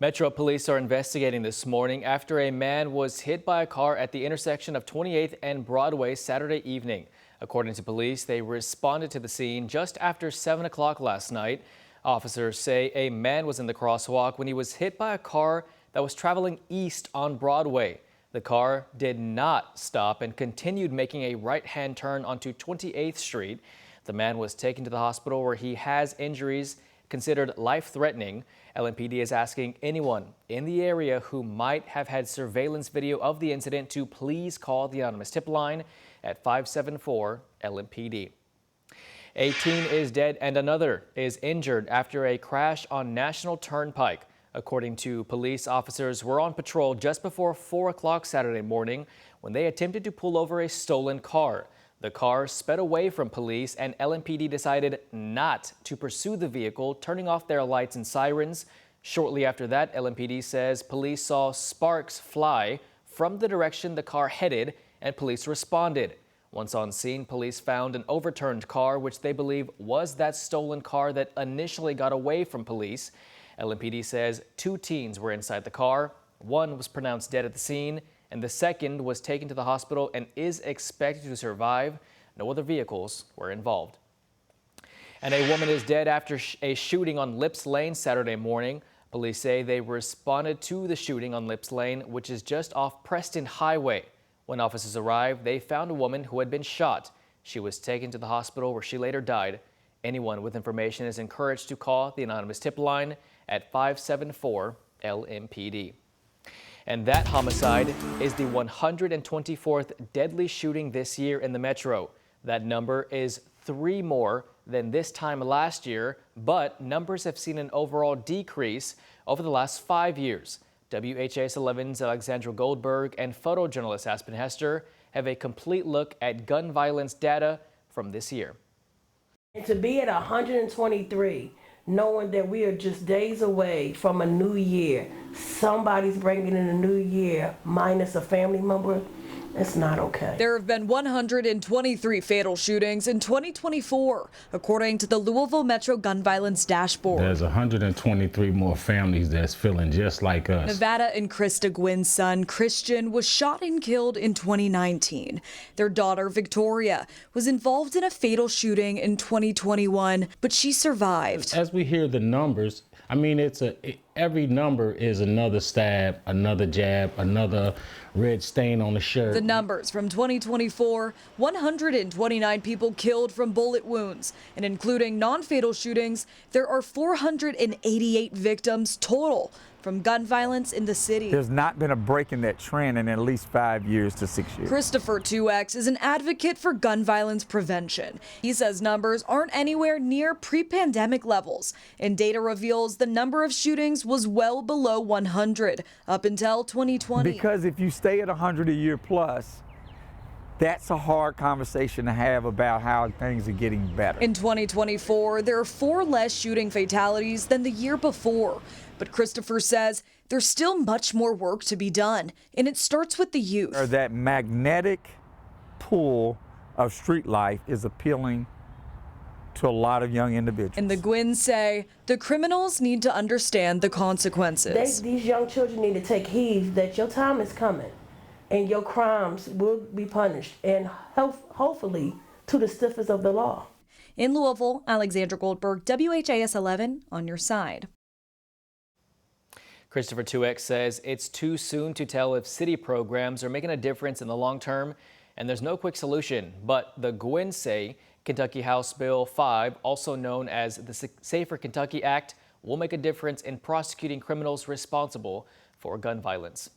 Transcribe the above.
Metro police are investigating this morning after a man was hit by a car at the intersection of 28th and Broadway Saturday evening. According to police, they responded to the scene just after 7 o'clock last night. Officers say a man was in the crosswalk when he was hit by a car that was traveling east on Broadway. The car did not stop and continued making a right-hand turn onto 28th Street. The man was taken to the hospital where he has injuries considered life-threatening. LMPD is asking anyone in the area who might have had surveillance video of the incident to please call the anonymous tip line at 574-LMPD. A teen is dead and another is injured after a crash on National Turnpike. According to police, officers were on patrol just before 4 o'clock Saturday morning when they attempted to pull over a stolen car. The car sped away from police and LMPD decided not to pursue the vehicle, turning off their lights and sirens. Shortly after that, LMPD says police saw sparks fly from the direction the car headed and police responded. Once on scene, police found an overturned car, which they believe was that stolen car that initially got away from police. LMPD says 2 teens were inside the car. One was pronounced dead at the scene, and the second was taken to the hospital and is expected to survive. No other vehicles were involved. And a woman is dead after a shooting on Lips Lane Saturday morning. Police say they responded to the shooting on Lips Lane, which is just off Preston Highway. When officers arrived, they found a woman who had been shot. She was taken to the hospital where she later died. Anyone with information is encouraged to call the anonymous tip line at 574-LMPD. And that homicide is the 124th deadly shooting this year in the metro. That number is 3 more than this time last year, but numbers have seen an overall decrease over the last 5 years. WHAS11's Alexandra Goldberg and photojournalist Aspen Hester have a complete look at gun violence data from this year. And to be at 123, knowing that we are just days away from a new year, somebody's bringing in a new year minus a family member, it's not okay. There have been 123 fatal shootings in 2024, according to the Louisville Metro Gun Violence Dashboard. There's 123 more families that's feeling just like us. Nevada and Krista Gwynn's son, Christian, was shot and killed in 2019. Their daughter, Victoria, was involved in a fatal shooting in 2021, but she survived. As we hear the numbers, I mean, every number is another stab, another jab, another red stain on the shirt. The numbers from 2024, 129 people killed from bullet wounds, and including non-fatal shootings, there are 488 victims total from gun violence in the city. There's not been a break in that trend in at least 5 years to 6 years. Christopher 2X is an advocate for gun violence prevention. He says numbers aren't anywhere near pre-pandemic levels, and data reveals the number of shootings was well below 100 up until 2020. Because if you stay at 100 a year plus, that's a hard conversation to have about how things are getting better. In 2024, there are 4 less shooting fatalities than the year before. But Christopher says there's still much more work to be done, and it starts with the youth. That magnetic pull of street life is appealing to a lot of young individuals. And the Gwynns say the criminals need to understand the consequences. These young children need to take heed that your time is coming and your crimes will be punished, and hopefully to the stiffest of the law. In Louisville, Alexandra Goldberg, WHAS 11 on your side. Christopher 2X says it's too soon to tell if city programs are making a difference in the long term, and there's no quick solution. But the Gwynns say Kentucky House Bill 5, also known as the Safer Kentucky Act, will make a difference in prosecuting criminals responsible for gun violence.